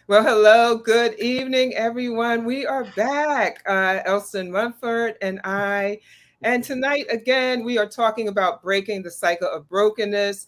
Well, hello, good evening, everyone. We are back, Elson Munford and I. And tonight, again, we are talking about breaking the cycle of brokenness.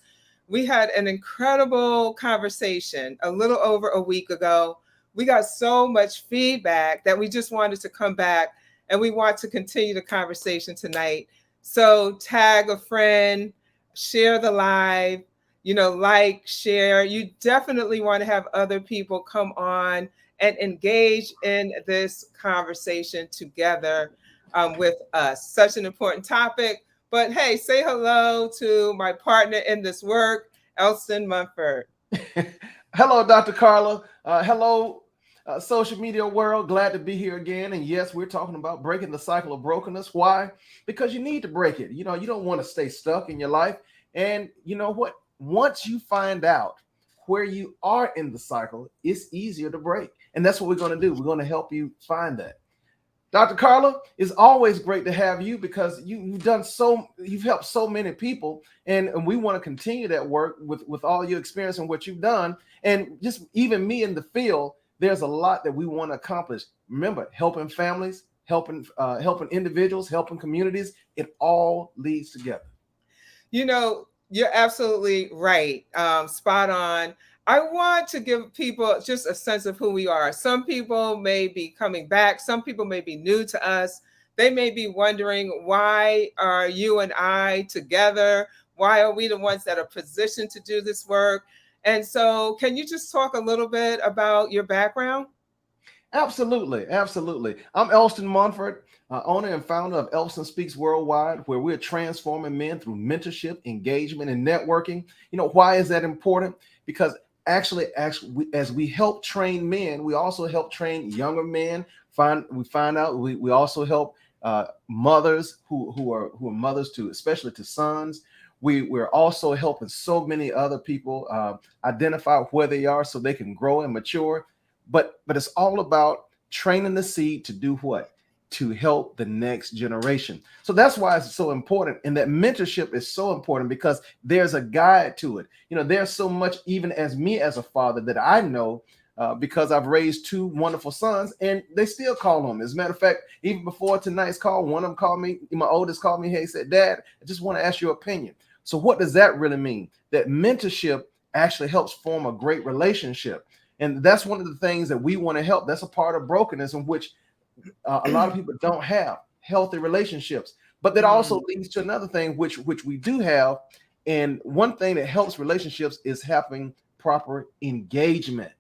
We had an incredible conversation a little over a week ago. We got so much feedback that we just wanted to come back and we want to continue the conversation tonight. So, tag a friend, share the live, like, share. You definitely want to have other people come on and engage in this conversation together with us. Such an important topic. But hey, say hello to my partner in this work, Elson Munford. Hello, Dr. Carla. Hello, social media world. Glad to be here again. And yes, we're talking about breaking the cycle of brokenness. Why? Because you need to break it. You don't want to stay stuck in your life. And you know what? Once you find out where you are in the cycle, it's easier to break. And that's what we're going to do. We're going to help you find that. Dr. Carla, it's always great to have you because you've helped so many people, and we want to continue that work with all your experience and what you've done. And just even me in the field, there's a lot that we want to accomplish. Remember, helping families, helping individuals, helping communities, it all leads together. You're absolutely right. Spot on. I want to give people just a sense of who we are. Some people may be coming back. Some people may be new to us. They may be wondering, why are you and I together? Why are we the ones that are positioned to do this work? And so, can you just talk a little bit about your background? Absolutely, absolutely. I'm Elston Monfort, owner and founder of Elston Speaks Worldwide, where we're transforming men through mentorship, engagement, and networking. Why is that important? Because as we help train men, we also help train younger men. We also help mothers who are mothers to, especially to sons. We're also helping so many other people identify where they are so they can grow and mature. But it's all about training the seed to do what? To help the next generation. So that's why it's so important. And that mentorship is so important because there's a guide to it. There's so much, even as me as a father, that I know because I've raised two wonderful sons and they still call on me. As a matter of fact, even before tonight's call, one of them called me, my oldest called me, hey, he said, Dad, I just want to ask your opinion. So what does that really mean? That mentorship actually helps form a great relationship. And that's one of the things that we want to help. That's a part of brokenness in which a lot of people don't have healthy relationships. But that also leads to another thing, which we do have. And one thing that helps relationships is having proper engagement.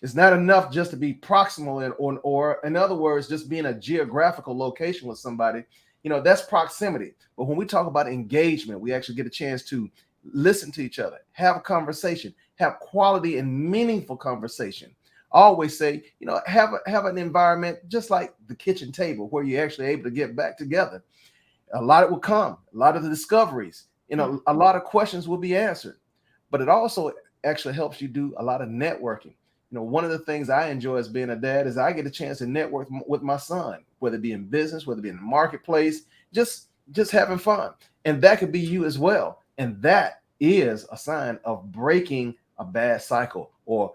It's not enough just to be proximal or in other words, just being a geographical location with somebody. That's proximity. But when we talk about engagement, we actually get a chance to listen to each other, have a conversation, have quality and meaningful conversation. I always say, have an environment just like the kitchen table where you're actually able to get back together. A lot will come, a lot of the discoveries, a lot of questions will be answered. But it also actually helps you do a lot of networking. One of the things I enjoy as being a dad is I get a chance to network with my son, whether it be in business, whether it be in the marketplace, just having fun. And that could be you as well. And that is a sign of breaking a bad cycle or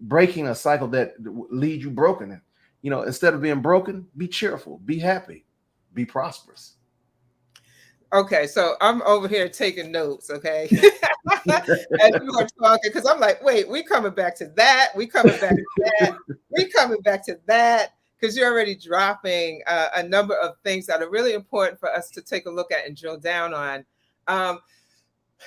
breaking a cycle that leads you broken. Instead of being broken, be cheerful, be happy, be prosperous. Okay, so I'm over here taking notes, okay? As you are talking, because I'm like, wait, we coming back to that. We coming back to that. We coming back to that. Because you're already dropping a number of things that are really important for us to take a look at and drill down on. Um,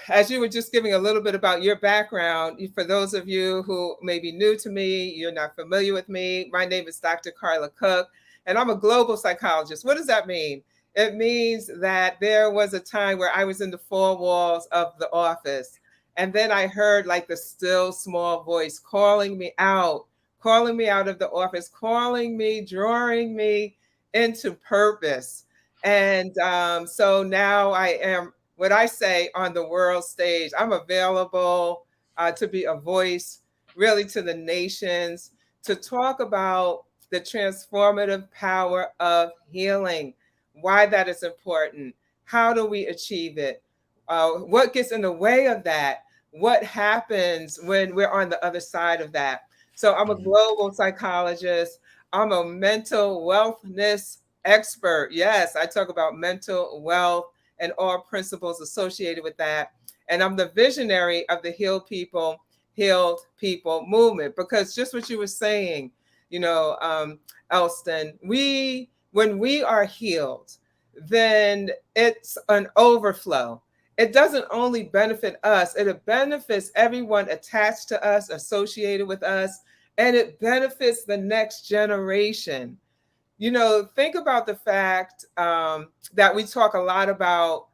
as you were just giving a little bit about your background, for those of you who may be new to me, you're not familiar with me, my name is Dr. Carla Cook, and I'm a global psychologist. What does that mean? It means that there was a time where I was in the four walls of the office, and then I heard like the still small voice calling me out of the office, calling me, drawing me into purpose. And so now I am what I say on the world stage. I'm available to be a voice really to the nations, to talk about the transformative power of healing, why that is important, how do we achieve it, what gets in the way of that, what happens when we're on the other side of that. So I'm a global psychologist. I'm a mental wellness expert. Yes, I talk about mental wealth and all principles associated with that. And I'm the visionary of the Healed People movement, because just what you were saying, you know, Elston, when we are healed, then it's an overflow. It doesn't only benefit us, it benefits everyone attached to us, associated with us, and it benefits the next generation. You know, think about the fact that we talk a lot about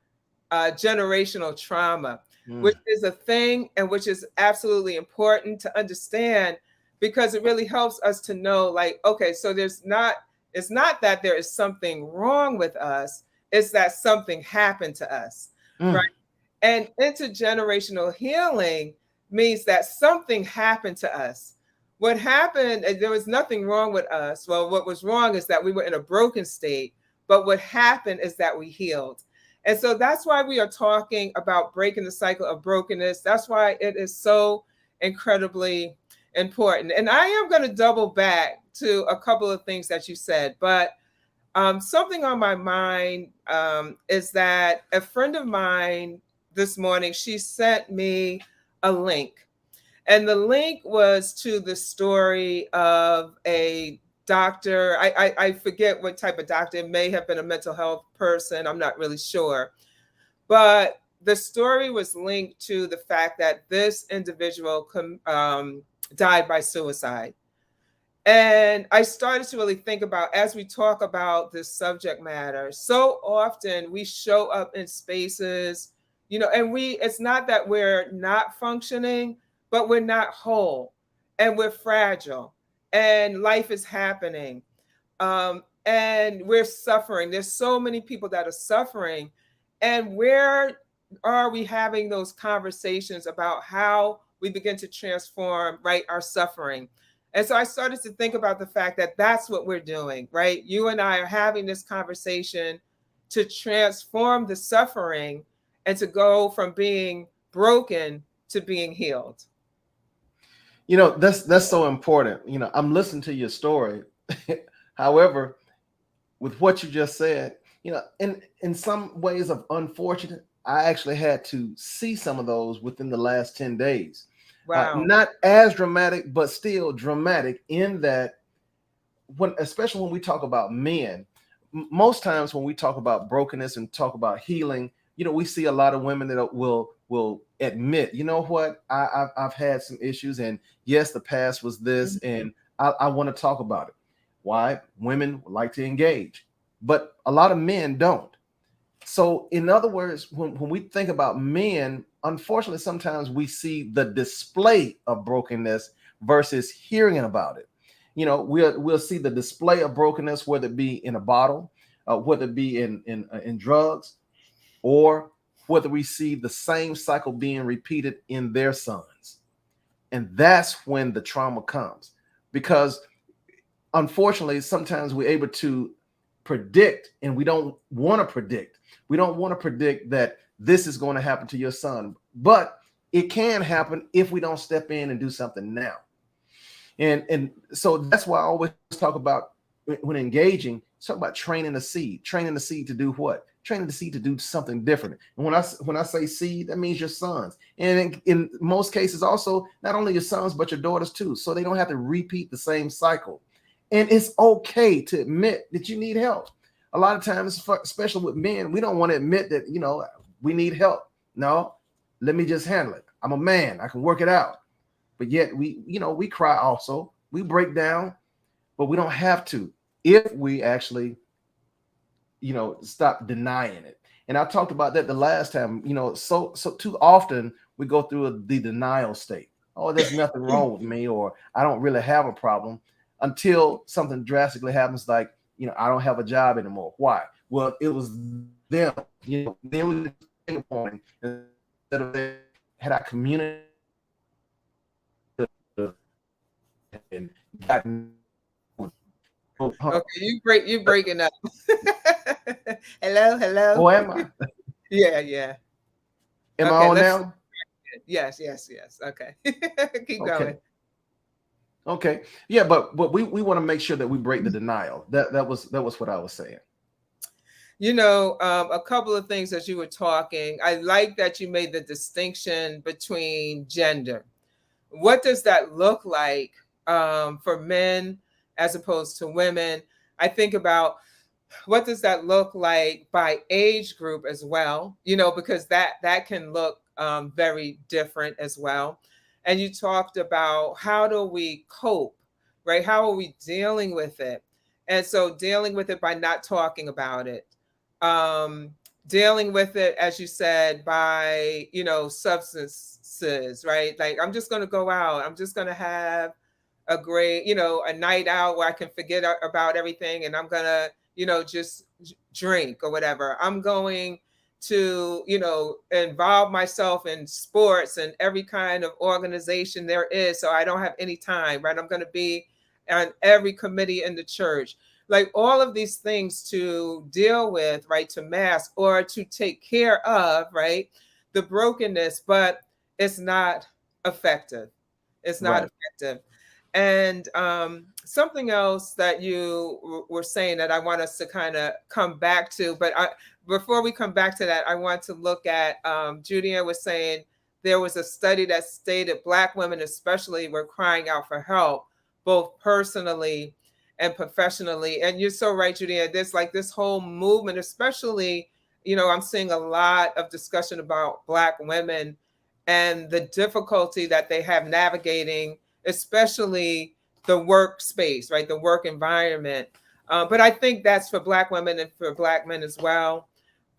generational trauma, which is a thing and which is absolutely important to understand, because it really helps us to know, like, okay, so it's not that there is something wrong with us, it's that something happened to us, right? And intergenerational healing means that something happened to us. What happened, there was nothing wrong with us. Well, what was wrong is that we were in a broken state, but what happened is that we healed. And so that's why we are talking about breaking the cycle of brokenness. That's why it is so incredibly important. And I am going to double back to a couple of things that you said, but something on my mind is that a friend of mine this morning, she sent me a link. And the link was to the story of a doctor. I forget what type of doctor. It may have been a mental health person. I'm not really sure. But the story was linked to the fact that this individual died by suicide. And I started to really think about, as we talk about this subject matter, so often we show up in spaces, you know, and it's not that we're not functioning, but we're not whole, and we're fragile, and life is happening. And we're suffering. There's so many people that are suffering. And where are we having those conversations about how we begin to transform, right, our suffering? And so I started to think about the fact that that's what we're doing, right? You and I are having this conversation to transform the suffering and to go from being broken to being healed. You know, that's so important. You know, I'm listening to your story. However, with what you just said, you know, in some ways of unfortunate, I actually had to see some of those within the last 10 days. Wow. Not as dramatic, but still dramatic in that especially when we talk about men, most times when we talk about brokenness and talk about healing, you know, we see a lot of women that will admit, you know what, I've had some issues, and yes, the past was this, and I want to talk about it. Why? Women like to engage, but a lot of men don't. So, in other words, when we think about men, unfortunately, sometimes we see the display of brokenness versus hearing about it. You know, we'll see the display of brokenness, whether it be in a bottle, whether it be in drugs, or whether we see the same cycle being repeated in their sons. And that's when the trauma comes, because unfortunately, sometimes we're able to predict, and we don't want to predict. We don't want to predict that this is going to happen to your son, but it can happen if we don't step in and do something now. And so that's why I always talk about, when engaging, talk about training the seed to do what? Training the seed to do something different. And when I say seed, that means your sons. And in most cases also, not only your sons, but your daughters too. So they don't have to repeat the same cycle. And it's okay to admit that you need help. A lot of times, especially with men, we don't want to admit that, you know, we need help. No, let me just handle it. I'm a man. I can work it out. But yet we cry also. We break down, but we don't have to if we actually, stop denying it. And I talked about that the last time. So too often we go through the denial state. Oh, there's nothing wrong with me, or I don't really have a problem, until something drastically happens, like, I don't have a job anymore. Why? Well, it was them. Then we point instead of them, had I communicated and gotten. Okay, you breaking up. Hello. Oh, am I? Yeah. Am I on now? Yes. Okay. Keep Okay. going. Okay. Yeah, but we want to make sure that we break the denial. That was what I was saying. A couple of things as you were talking. I like that you made the distinction between gender. What does that look like for men as opposed to women? I think about what does that look like by age group as well, because that can look very different as well. And you talked about how do we cope, right? How are we dealing with it? And so dealing with it by not talking about it, um, dealing with it, as you said, by substances, right? Like, I'm just going to go out, I'm just going to have a great, a night out where I can forget about everything, and I'm going to just drink or whatever. I'm going to involve myself in sports and every kind of organization there is, so I don't have any time, right? I'm going to be on every committee in the church, like all of these things to deal with, right? To mask or to take care of, right? The brokenness, but it's not effective. It's not Right. effective. And something else that you were saying that I want us to kind of come back to, but before we come back to that, I want to look at Judy was saying there was a study that stated Black women especially were crying out for help, both personally and professionally. And you're so right, Judy. There's like this whole movement, especially, I'm seeing a lot of discussion about Black women and the difficulty that they have navigating, especially the workspace, right? The work environment. But I think that's for Black women and for Black men as well.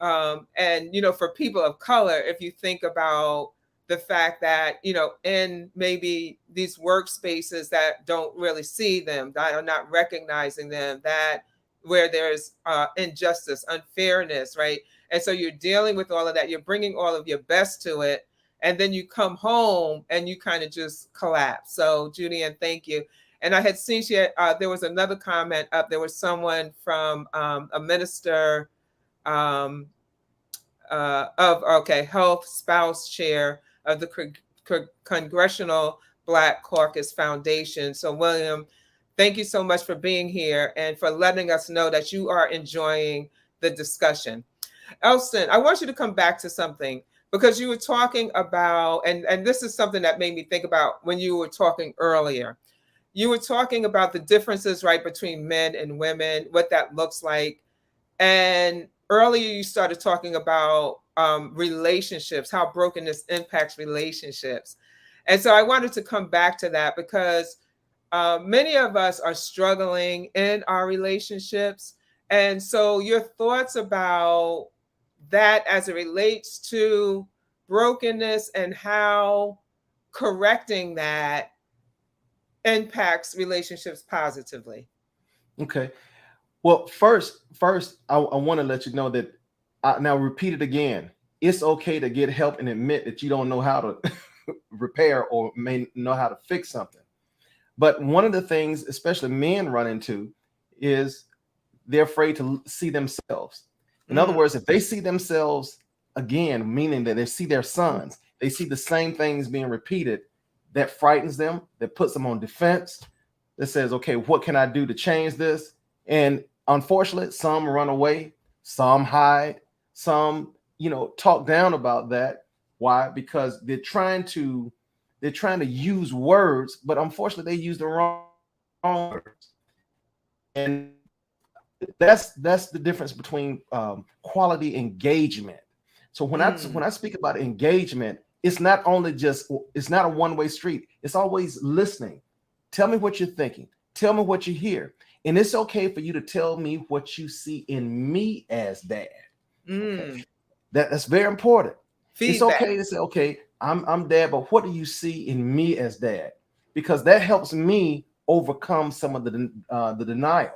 And, for people of color, if you think about the fact that, in maybe these workspaces that don't really see them, that are not recognizing them, that where there's injustice, unfairness, right? And so you're dealing with all of that. You're bringing all of your best to it, and then you come home and you kind of just collapse. So, Judy, thank you. And I had seen there was another comment up. There was someone from a minister health spouse chair of the Congressional Black Caucus Foundation. So, William, thank you so much for being here and for letting us know that you are enjoying the discussion. Elston, I want you to come back to something, because you were talking about, and this is something that made me think about when you were talking earlier. You were talking about the differences, right, between men and women, what that looks like. And earlier you started talking about relationships, how brokenness impacts relationships. And so I wanted to come back to that because many of us are struggling in our relationships. And so your thoughts about that as it relates to brokenness and how correcting that impacts relationships positively. Okay. Well, first, I want to let you know that now repeat it again. It's okay to get help and admit that you don't know how to repair or may know how to fix something. But one of the things, especially men run into, is they're afraid to see themselves. In other words, if they see themselves again, meaning that they see their sons, they see the same things being repeated, that frightens them, that puts them on defense, that says, okay, what can I do to change this? And unfortunately, some run away, some hide, some, talk down about that. Why? Because they're trying to use words, but unfortunately they use the wrong words. And that's the difference between quality engagement. So when I speak about engagement, it's not a one-way street. It's always listening. Tell me what you're thinking. Tell me what you hear. And it's okay for you to tell me what you see in me as dad. Okay? That's very important. Feedback. It's okay to say, okay, I'm dad, but what do you see in me as dad? Because that helps me overcome some of the denial.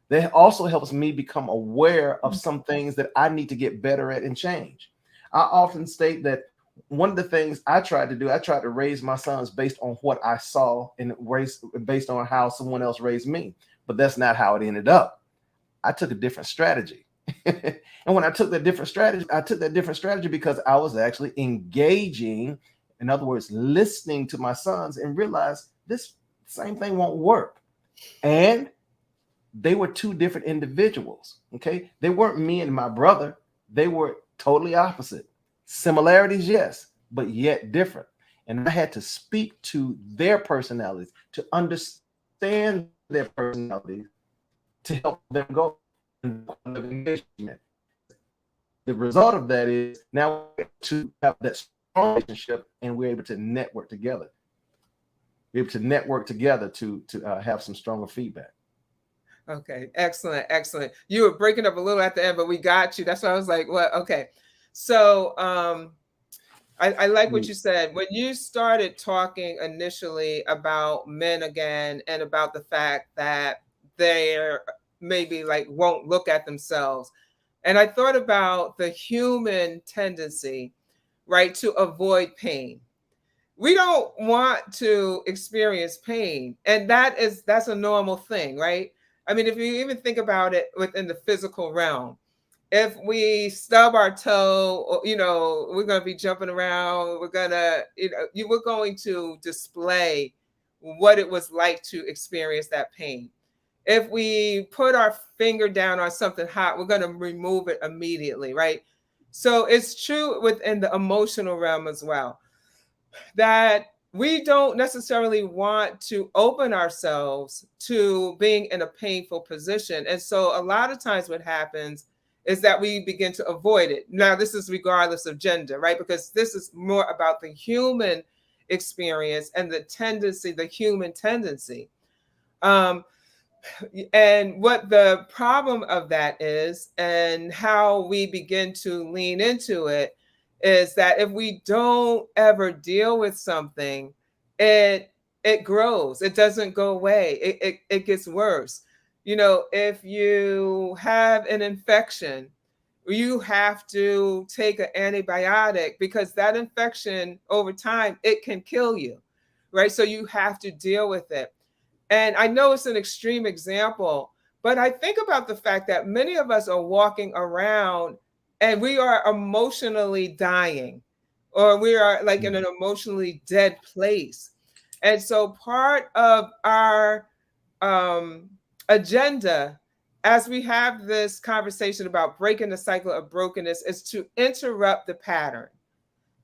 That also helps me become aware of some things that I need to get better at and change. I often state that one of the things I tried to raise my sons based on what I saw and based on how someone else raised me. But that's not how it ended up. I took a different strategy. And when I took that different strategy because I was actually engaging, in other words, listening to my sons and realized this same thing won't work. And they were two different individuals. Okay. They weren't me and my brother. They were totally opposite. Similarities, yes, but yet different. And I had to speak to their personalities, to understand their personalities, to help them go in the engagement. The result of that is now we're able to have that strong relationship, and we're able to network together. We're able to network together to have some stronger feedback. Okay, excellent, excellent. You were breaking up a little at the end, but we got you. That's why I was like, well, okay. So I like what you said. When you started talking initially about men again and about the fact that they're maybe like won't look at themselves. And I thought about the human tendency, right, to avoid pain. We don't want to experience pain, and that's a normal thing, right? I mean, if you even think about it within the physical realm, if we stub our toe, we're going to be jumping around, we're going to, you were going to display what it was like to experience that pain. If we put our finger down on something hot, we're going to remove it immediately, right? So it's true within the emotional realm as well, that we don't necessarily want to open ourselves to being in a painful position. And so a lot of times what happens is that we begin to avoid it. Now, this is regardless of gender, right? Because this is more about the human experience and the tendency, the human tendency. And what the problem of that is, and how we begin to lean into it, is that if we don't ever deal with something, it grows. It doesn't go away. It gets worse. If you have an infection, you have to take an antibiotic, because that infection over time, it can kill you, right? So you have to deal with it. And I know it's an extreme example, but I think about the fact that many of us are walking around and we are emotionally dying, or we are like in an emotionally dead place. And so part of our agenda, as we have this conversation about breaking the cycle of brokenness, is to interrupt the pattern,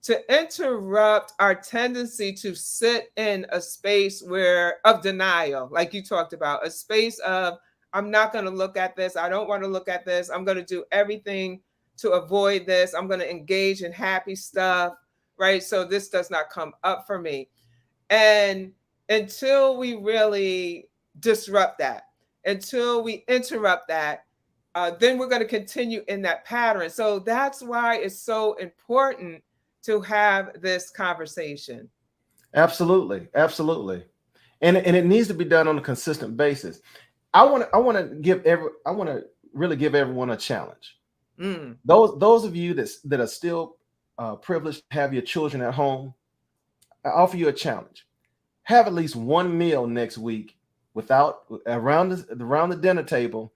to interrupt our tendency to sit in a space of denial, like you talked about, a space of, I'm not going to look at this. I don't want to look at this. I'm going to do everything to avoid this. I'm going to engage in happy stuff, right? So this does not come up for me. And until we really disrupt that, until we interrupt that, then we're going to continue in that pattern. So that's why it's so important to have this conversation. Absolutely, absolutely, and it needs to be done on a consistent basis. I want to really give everyone a challenge. Those of you that are still privileged to have your children at home, I offer you a challenge. Have at least one meal next week around the dinner table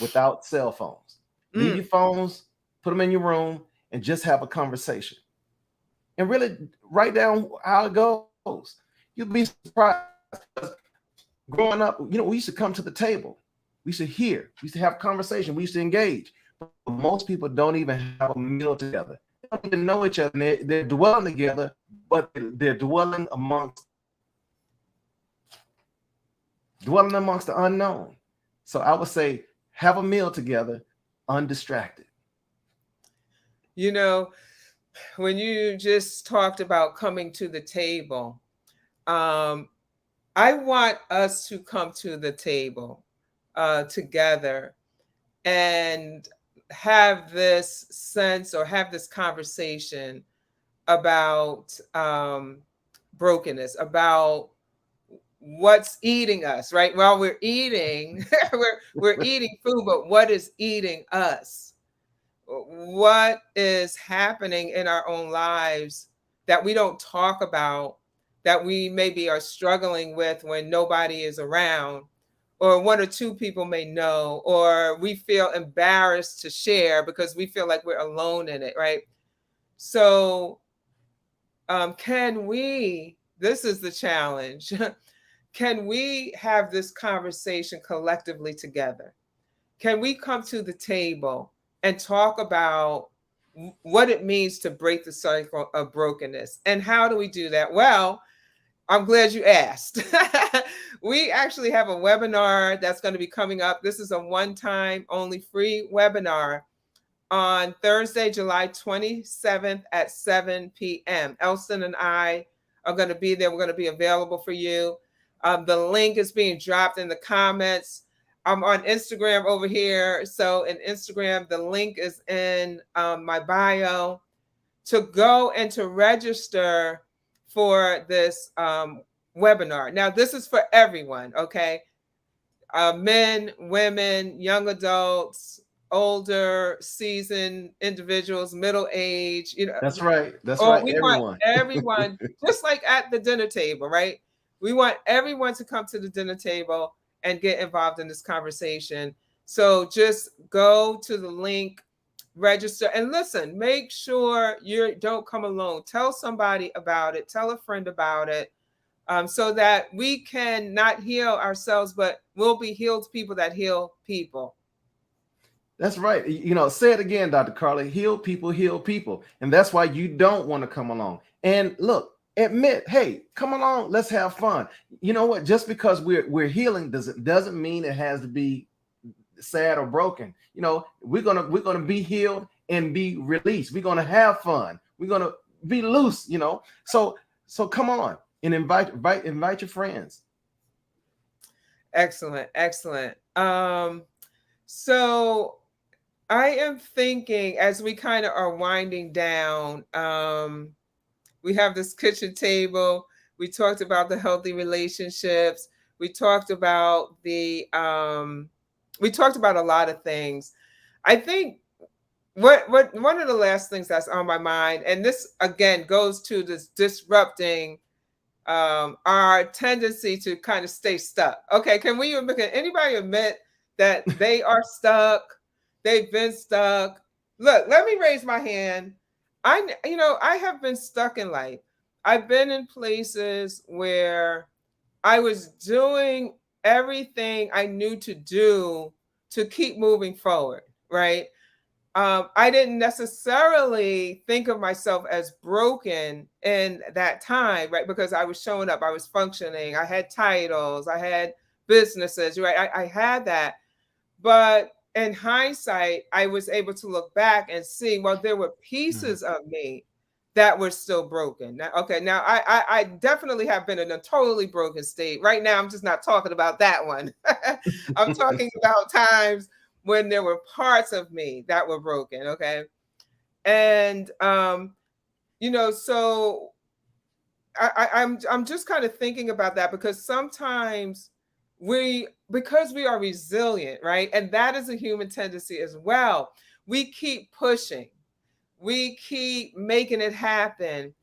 without cell phones. Leave your phones, put them in your room, and just have a conversation. And really write down how it goes. You'll be surprised. Growing up, we used to come to the table. We used to hear. We used to have conversation. We used to engage. But most people don't even have a meal together. They don't even know each other. They're dwelling together, but they're dwelling amongst the unknown. So I would say, have a meal together, undistracted. When you just talked about coming to the table, I want us to come to the table together and have this sense, or have this conversation about brokenness, about what's eating us, right? While we're eating, we're eating food, but what is eating us? What is happening in our own lives that we don't talk about, that we maybe are struggling with when nobody is around, or one or two people may know, or we feel embarrassed to share because we feel like we're alone in it, right? So this is the challenge. can we have this conversation collectively together? Can we come to the table and talk about what it means to break the cycle of brokenness? And how do we do that? Well, I'm glad you asked. We actually have a webinar that's going to be coming up. This is a one-time only free webinar on Thursday, July 27th at 7 p.m. Elston and I are going to be there. We're going to be available for you. The link is being dropped in the comments. I'm on Instagram over here. So in Instagram, the link is in my bio to go and to register for this webinar. Now, this is for everyone, okay? Men, women, young adults, older, seasoned individuals, middle age, That's right. That's Oh, right. we want Everyone. everyone, just like at the dinner table, right? We want everyone to come to the dinner table and get involved in this conversation. So just go to the link, register, and listen, make sure you don't come alone. Tell somebody about it. Tell a friend about it, so that we can not heal ourselves, but we'll be healed people that heal people. That's right. Say it again, Dr. Carly. Heal people, heal people. And that's why you don't want to come along. And look, admit, hey, come along, let's have fun. You know what? Just because we're healing doesn't mean it has to be sad or broken. We're gonna be healed and be released. We're gonna have fun. We're gonna be loose. So come on and invite your friends. Excellent. So I am thinking, as we kind of are winding down, we have this kitchen table. We talked about the healthy relationships. We talked about we talked about a lot of things. I think what one of the last things that's on my mind, and this again goes to this disrupting our tendency to kind of stay stuck. Okay, can anybody admit that they are stuck? They've been stuck. Look, let me raise my hand. I have been stuck in life. I've been in places where I was doing everything I knew to do to keep moving forward, right? I didn't necessarily think of myself as broken in that time, right? Because I was showing up, I was functioning, I had titles, I had businesses, right? I had that. But in hindsight, I was able to look back and see, well, there were pieces of me that were still broken. Now, I definitely have been in a totally broken state. Right now, I'm just not talking about that one. I'm talking about times when there were parts of me that were broken, okay? And so I'm just kind of thinking about that, because sometimes because we are resilient, right? And that is a human tendency as well. We keep pushing, we keep making it happen,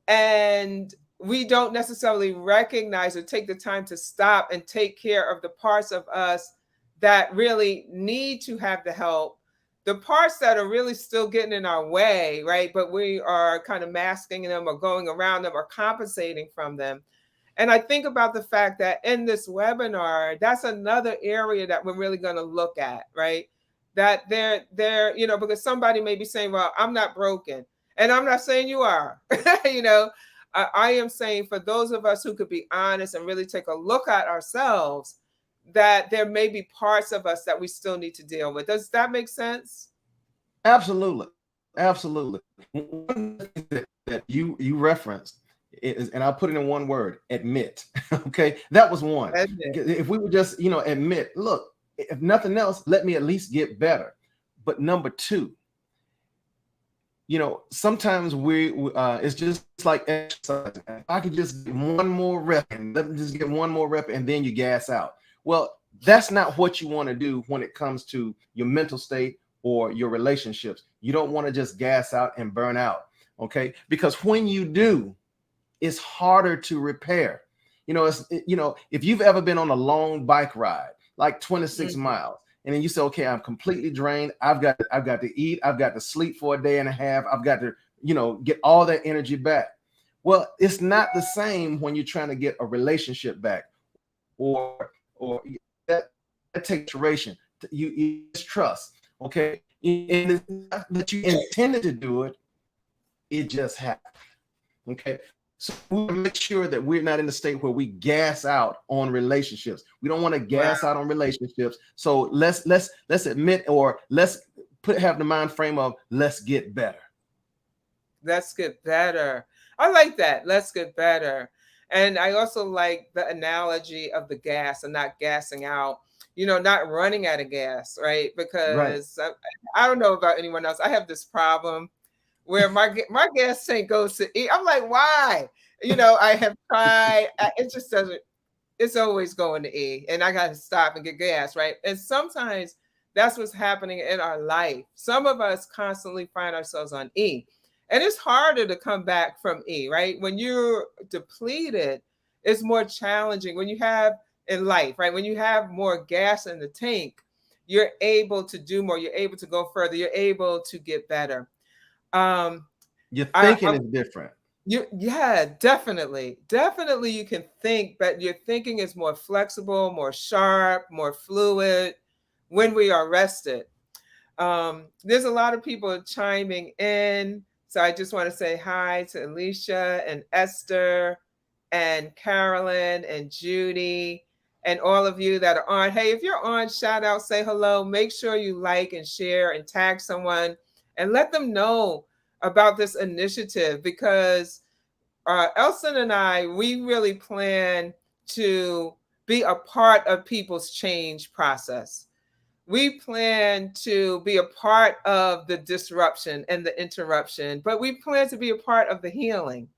and we don't necessarily recognize or take the time to stop and take care of the parts of us that really need to have the help, the parts that are really still getting in our way, right? But we are kind of masking them or going around them or compensating from them. And I think about the fact that in this webinar, that's another area that we're really going to look at, right? That they're, because somebody may be saying, well, I'm not broken. And I'm not saying you are, I am saying for those of us who could be honest and really take a look at ourselves, that there may be parts of us that we still need to deal with. Does that make sense? Absolutely. One thing that you referenced is, and I'll put it in one word: admit. Okay, that was one. Admit. If we would just admit, look, if nothing else, let me at least get better. But number two, sometimes it's just like exercise. I could just get one more rep, and let me just get one more rep, and then you gas out. Well, that's not what you want to do when it comes to your mental state or your relationships. You don't want to just gas out and burn out, okay? Because when you do, it's harder to repair. If you've ever been on a long bike ride, like 26 miles, and then you say, okay, I'm completely drained. I've got to eat. I've got to sleep for a day and a half. I've got to, get all that energy back. Well, it's not the same when you're trying to get a relationship back, or that takes duration. You trust. Okay. And it's not that you intended to do it, it just happened. Okay. So we make sure that we're not in the state where we gas out on relationships. We don't want to gas out on relationships. So let's admit, or let's have the mind frame of let's get better. Let's get better. I like that. Let's get better. And I also like the analogy of the gas and not gassing out, not running out of gas, right? Right. Because I don't know about anyone else. I have this problem where my gas tank goes to E. I'm like, why? I have tried. It just doesn't. It's always going to E, and I got to stop and get gas, right? And sometimes that's what's happening in our life. Some of us constantly find ourselves on E, and it's harder to come back from E, right? When you're depleted, it's more challenging. When you have in life, right? When you have more gas in the tank, you're able to do more. You're able to go further. You're able to get better. Your thinking is different. Yeah, definitely. Definitely you can think, but your thinking is more flexible, more sharp, more fluid when we are rested. There's a lot of people chiming in. So I just want to say hi to Alicia and Esther and Carolyn and Judy and all of you that are on. Hey, if you're on, shout out, say hello. Make sure you like and share and tag someone and let them know about this initiative, because Elson and I, we really plan to be a part of people's change process. We plan to be a part of the disruption and the interruption, but we plan to be a part of the healing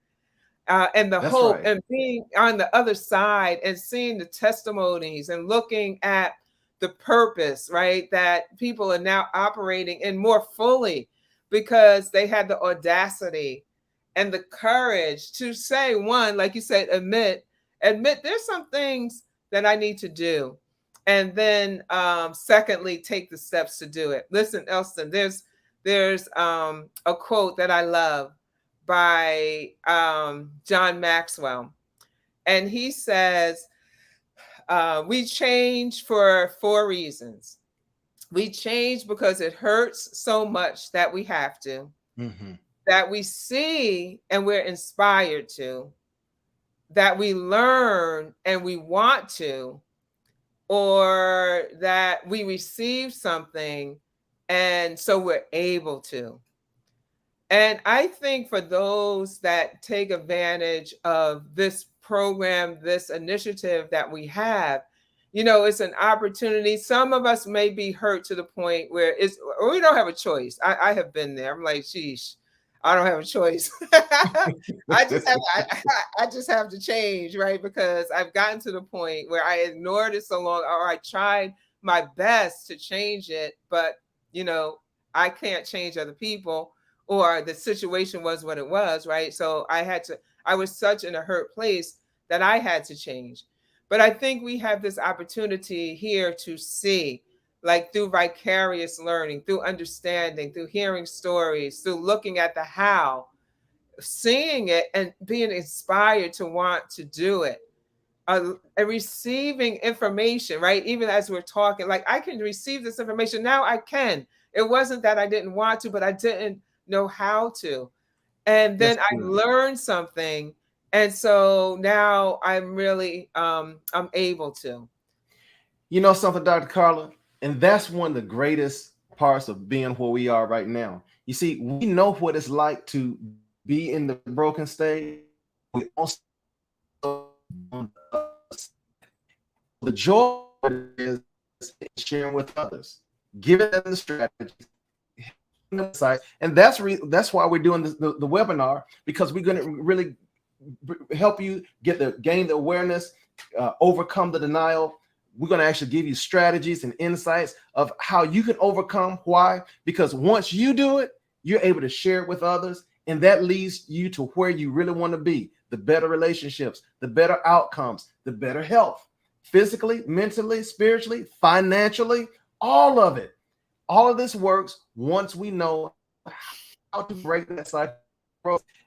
and the That's hope, right. and being on the other side and seeing the testimonies and looking at the purpose, right? That people are now operating in more fully because they had the audacity and the courage to say, one, like you said, admit there's some things that I need to do. And then secondly, take the steps to do it. Listen, Elston, there's a quote that I love by John Maxwell. And he says, we change for 4 reasons. We change because it hurts so much that we have to, that we see and we're inspired to, that we learn and we want to, or that we receive something and so we're able to. And I think for those that take advantage of this program, this initiative that we have, it's an opportunity. Some of us may be hurt to the point where we don't have a choice. I have been there. I'm like, sheesh, I don't have a choice. I just have to change, right? Because I've gotten to the point where I ignored it so long, or I tried my best to change it, but I can't change other people, or the situation was what it was, right? So I was such in a hurt place that I had to change. But I think we have this opportunity here to see, like through vicarious learning, through understanding, through hearing stories, through looking at the how, seeing it and being inspired to want to do it. And receiving information, right? Even as we're talking, like I can receive this information. Now I can. It wasn't that I didn't want to, but I didn't know how to. And then I learned something. And so now I'm really, I'm able to. You know something, Dr. Carla? And that's one of the greatest parts of being where we are right now. You see, we know what it's like to be in the broken state. We also the joy is sharing with others, giving them the strategies, and that's why we're doing the webinar, because we're going to really help you gain the awareness, overcome the denial. We're going to actually give you strategies and insights of how you can overcome. Why? Because once you do it, you're able to share it with others, and that leads you to where you really want to be: the better relationships, the better outcomes, the better health, physically, mentally, spiritually, financially, all of it. All of this works once we know how to break that cycle.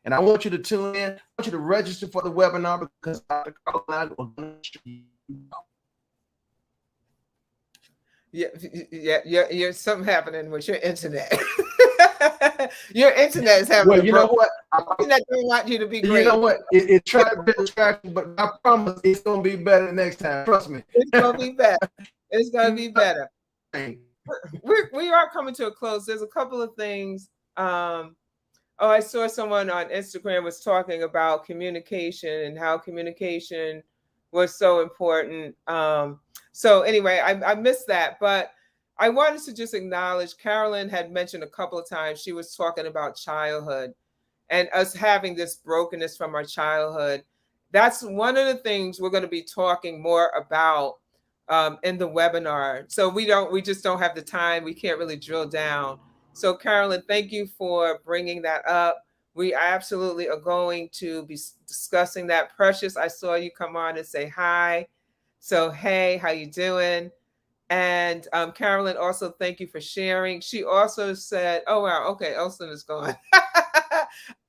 And I want you to tune in. I want you to register for the webinar, because Dr. Carl and I are going to show you You're something happening with your internet. Your internet is having Well, a you know broken. what? Internet don't want you to be You great. know what? It tried to be a distraction, but I promise it's gonna be better next time. Trust me. It's gonna be better. It's gonna be better. We are coming to a close. There's a couple of things. Oh, I saw someone on Instagram was talking about communication and how communication was so important. So anyway, I missed that, but I wanted to just acknowledge Carolyn had mentioned a couple of times she was talking about childhood and us having this brokenness from our childhood. That's one of the things we're going to be talking more about in the webinar. So we just don't have the time. We can't really drill down. So Carolyn, thank you for bringing that up. We absolutely are going to be discussing that. Precious, I saw you come on and say hi. So hey, how you doing? And Carolyn, also thank you for sharing. She also said, oh wow, okay, Elston is gone.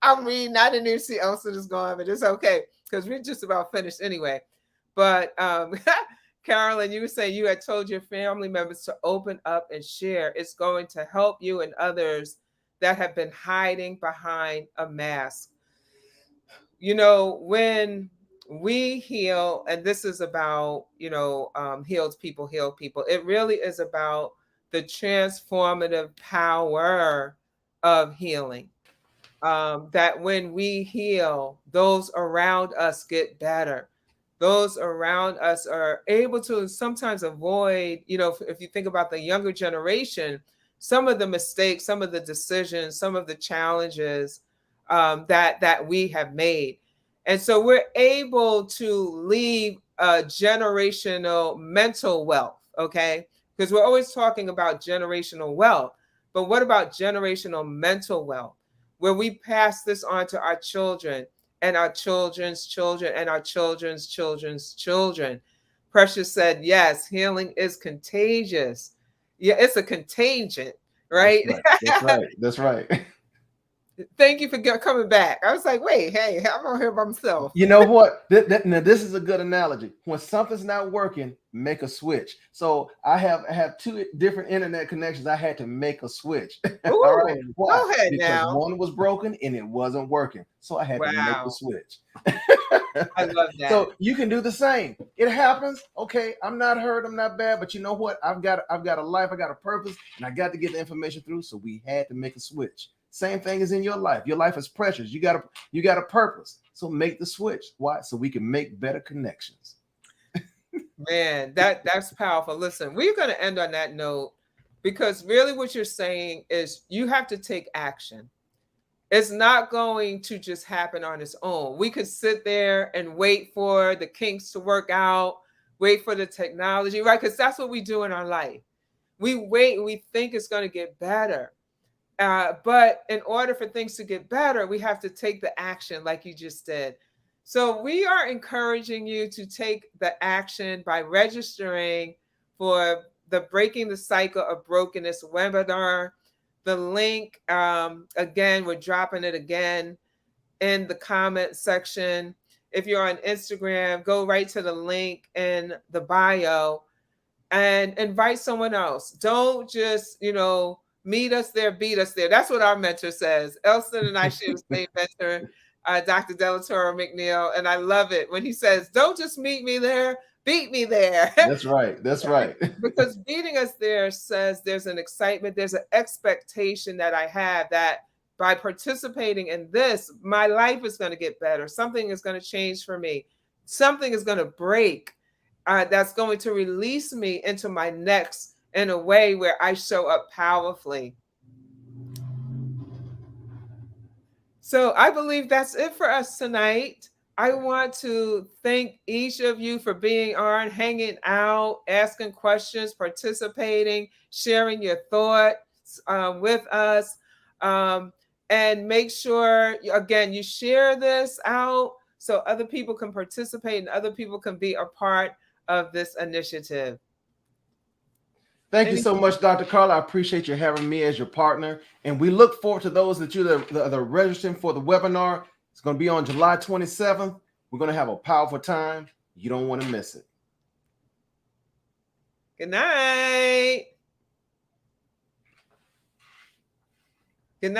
I'm reading, I didn't even see Elston is gone, but it's okay because we're just about finished anyway. But Carolyn, you were saying you had told your family members to open up and share. It's going to help you and others that have been hiding behind a mask. You know, when we heal, and this is about, healed people heal people, it really is about the transformative power of healing. That when we heal, those around us get better. Those around us are able to sometimes avoid, if you think about the younger generation, some of the mistakes, some of the decisions, some of the challenges that we have made. And so we're able to leave a generational mental wealth, okay? Because we're always talking about generational wealth, but what about generational mental wealth? Where we pass this on to our children and our children's children and our children's children's children. Precious said, yes, healing is contagious. Yeah, it's a contagion, right? That's right. That's right. Thank you for coming back. I was like, wait, hey, I'm on here by myself. You know what? Now this is a good analogy. When something's not working, make a switch. So I have two different internet connections. I had to make a switch. Ooh, all right. Why? go ahead Because now. one was broken and it wasn't working. So I had to make a switch. I love that. So you can do the same. It happens. Okay, I'm not hurt. I'm not bad. But you know what? I've got a life. I got a purpose, and I got to get the information through. So we had to make a switch. Same thing is in your life. Your life is precious. You got a purpose. So make the switch. Why? So we can make better connections. Man, that's powerful. Listen, we're going to end on that note because really what you're saying is you have to take action. It's not going to just happen on its own. We could sit there and wait for the kinks to work out, wait for the technology, right? Because that's what we do in our life. We wait and we think it's going to get better. But in order for things to get better, we have to take the action like you just did. So we are encouraging you to take the action by registering for the Breaking the Cycle of Brokenness webinar. The link, again, we're dropping it again in the comment section. If you're on Instagram, go right to the link in the bio and invite someone else. Don't just, meet us there, beat us there. That's what our mentor says. Elston and I share the same mentor, Dr. Delatoro McNeil. And I love it when he says, don't just meet me there, beat me there. That's right. That's right. Because beating us there says there's an excitement, there's an expectation that I have that by participating in this, my life is going to get better. Something is going to change for me. Something is going to break. That's going to release me into my next in a way where I show up powerfully. So I believe that's it for us tonight. I want to thank each of you for being on, hanging out, asking questions, participating, sharing your thoughts with us. And make sure, again, you share this out so other people can participate and other people can be a part of this initiative. Thank you so much, Dr. Carla. I appreciate you having me as your partner. And we look forward to those that are registering for the webinar. It's going to be on July 27th. We're going to have a powerful time. You don't want to miss it. Good night.